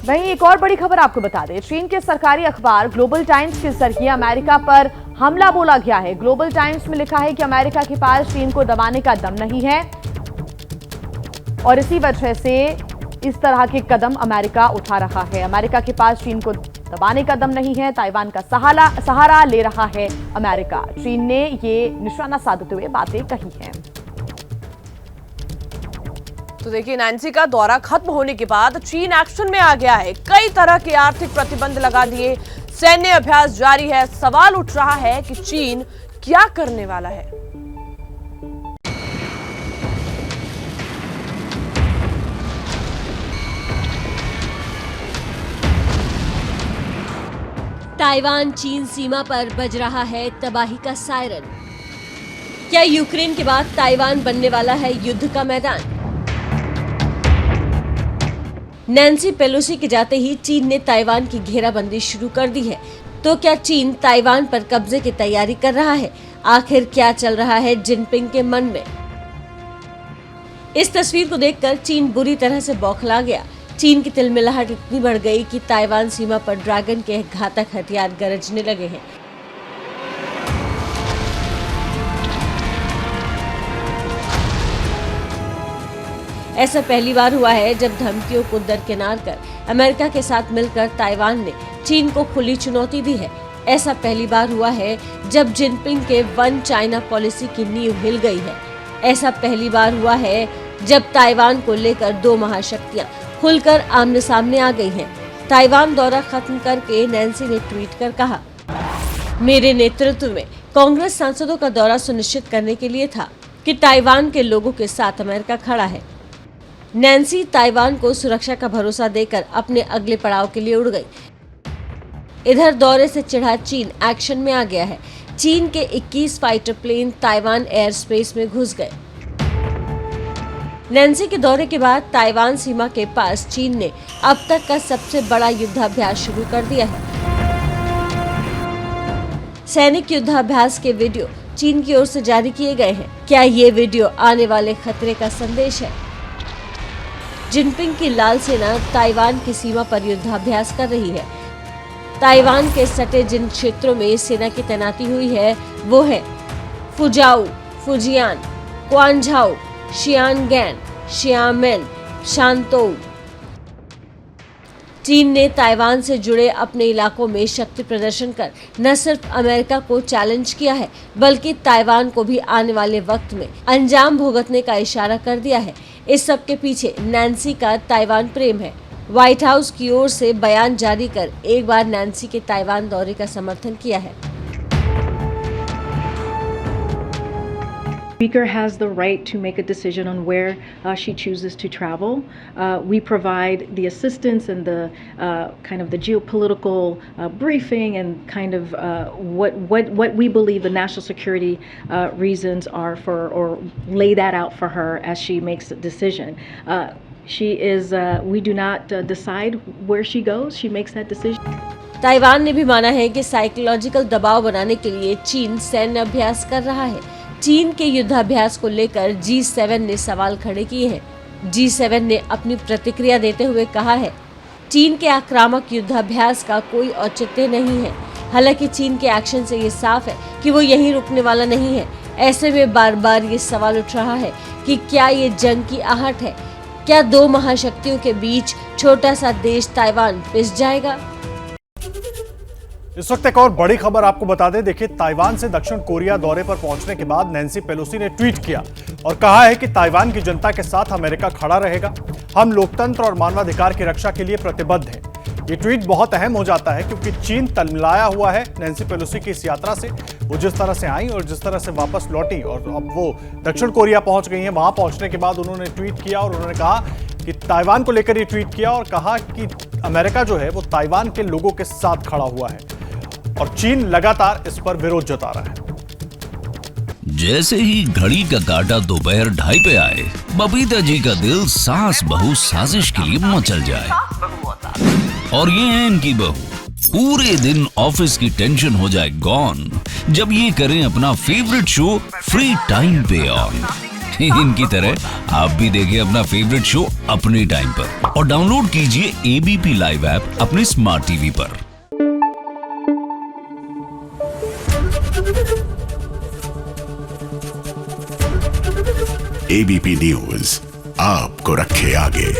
वहीं एक और बड़ी खबर आपको बता दें, चीन के सरकारी अखबार ग्लोबल टाइम्स के जरिए अमेरिका पर हमला बोला गया है। ग्लोबल टाइम्स में लिखा है कि अमेरिका के पास चीन को दबाने का दम नहीं है और इसी वजह से इस तरह के कदम अमेरिका उठा रहा है। अमेरिका के पास चीन को दबाने का दम नहीं है, ताइवान का सहारा ले रहा है अमेरिका। चीन ने ये निशाना साधते हुए बातें कही हैं। तो देखिए, नैन्सी का दौरा खत्म होने के बाद चीन एक्शन में आ गया है। कई तरह के आर्थिक प्रतिबंध लगा दिए, सैन्य अभ्यास जारी है। सवाल उठ रहा है कि चीन क्या करने वाला है। ताइवान चीन सीमा पर बज रहा है तबाही का सायरन। क्या यूक्रेन के बाद ताइवान बनने वाला है युद्ध का मैदान? नैन्सी पेलोसी के जाते ही चीन ने ताइवान की घेराबंदी शुरू कर दी है। तो क्या चीन ताइवान पर कब्जे की तैयारी कर रहा है? आखिर क्या चल रहा है जिनपिंग के मन में? इस तस्वीर को देखकर चीन बुरी तरह से बौखला गया। चीन की तिलमिलाहट इतनी बढ़ गई कि ताइवान सीमा पर ड्रैगन के घातक हथियार गरजने लगे हैं। ऐसा पहली बार हुआ है जब धमकियों को दरकिनार कर अमेरिका के साथ मिलकर ताइवान ने चीन को खुली चुनौती दी है। ऐसा पहली बार हुआ है जब जिनपिंग के वन चाइना पॉलिसी की नींव हिल गई है। ऐसा पहली बार हुआ है जब ताइवान को लेकर दो महाशक्तियां खुलकर आमने सामने आ गई हैं। ताइवान दौरा खत्म करके नैन्सी ने ट्वीट कर कहा, मेरे नेतृत्व में कांग्रेस सांसदों का दौरा सुनिश्चित करने के लिए था कि ताइवान के लोगों के साथ अमेरिका खड़ा है। नैन्सी ताइवान को सुरक्षा का भरोसा देकर अपने अगले पड़ाव के लिए उड़ गई। इधर दौरे से चिढ़ा चीन एक्शन में आ गया है। चीन के 21 fighter plane Taiwan airspace में घुस गए। नैन्सी के दौरे के बाद ताइवान सीमा के पास चीन ने अब तक का सबसे बड़ा युद्धाभ्यास शुरू कर दिया है। सैनिक युद्धाभ्यास के वीडियो चीन की ओर से जारी किए गए हैं। क्या ये वीडियो आने वाले खतरे का संदेश है? जिनपिंग की लाल सेना ताइवान की सीमा पर युद्धाभ्यास कर रही है। ताइवान के सटे जिन क्षेत्रों में सेना की तैनाती हुई है वो है फुजाऊ, फुजियान, क्वांझाऊ, शियानगैन, शियामेन, शांतोउ। चीन ने ताइवान से जुड़े अपने इलाकों में शक्ति प्रदर्शन कर न सिर्फ अमेरिका को चैलेंज किया है, बल्कि ताइवान को भी आने वाले वक्त में अंजाम भुगतने का इशारा कर दिया है। इस सब के पीछे नैन्सी का ताइवान प्रेम है। व्हाइट हाउस की ओर से बयान जारी कर एक बार नैन्सी के ताइवान दौरे का समर्थन किया है। Speaker has the right to make a decision on where she chooses to travel. We provide the assistance and the kind of the geopolitical briefing and kind of what we believe the national security reasons are for, or lay that out for her as she makes a decision. We do not decide where she goes. She makes that decision. Taiwan ने भी माना है कि psychological दबाव बनाने के लिए चीन सैन्य अभ्यास कर रहा है। चीन के युद्धाभ्यास को लेकर G7 ने सवाल खड़े किए हैं। G7 ने अपनी प्रतिक्रिया देते हुए कहा है, चीन के आक्रामक युद्धाभ्यास का कोई औचित्य नहीं है। हालांकि चीन के एक्शन से ये साफ है कि वो यहीं रुकने वाला नहीं है। ऐसे में बार बार ये सवाल उठ रहा है कि क्या ये जंग की आहट है? क्या दो महाशक्तियों के बीच छोटा सा देश ताइवान पिस जाएगा? इस वक्त एक और बड़ी खबर आपको बता दें। देखिए, ताइवान से दक्षिण कोरिया दौरे पर पहुंचने के बाद नैन्सी पेलोसी ने ट्वीट किया और कहा है कि ताइवान की जनता के साथ अमेरिका खड़ा रहेगा। हम लोकतंत्र और मानवाधिकार की रक्षा के लिए प्रतिबद्ध हैं। ये ट्वीट बहुत अहम हो जाता है क्योंकि चीन तलमिलाया हुआ है नैन्सी पेलोसी की इस यात्रा से। वो जिस तरह से आई और जिस तरह से वापस लौटी और अब वो दक्षिण कोरिया पहुंच गई हैं। वहां पहुंचने के बाद उन्होंने ट्वीट किया और उन्होंने कहा कि ताइवान को लेकर ये ट्वीट किया और कहा कि अमेरिका जो है वो ताइवान के लोगों के साथ खड़ा हुआ है और चीन लगातार इस पर विरोध जता रहा है। जैसे ही घड़ी का काटा दोपहर 2:30 पे आए, बबीता जी का दिल सास बहू साजिश के लिए मचल जाए। और ये है इनकी बहू, पूरे दिन ऑफिस की टेंशन हो जाए गॉन जब ये करें अपना फेवरेट शो फ्री टाइम पे ऑन। इनकी तरह आप भी देखिए अपना फेवरेट शो अपने टाइम पर और डाउनलोड कीजिए एबीपी लाइव ऐप अपने स्मार्ट टीवी पर। एबीपी न्यूज आपको रखे आगे।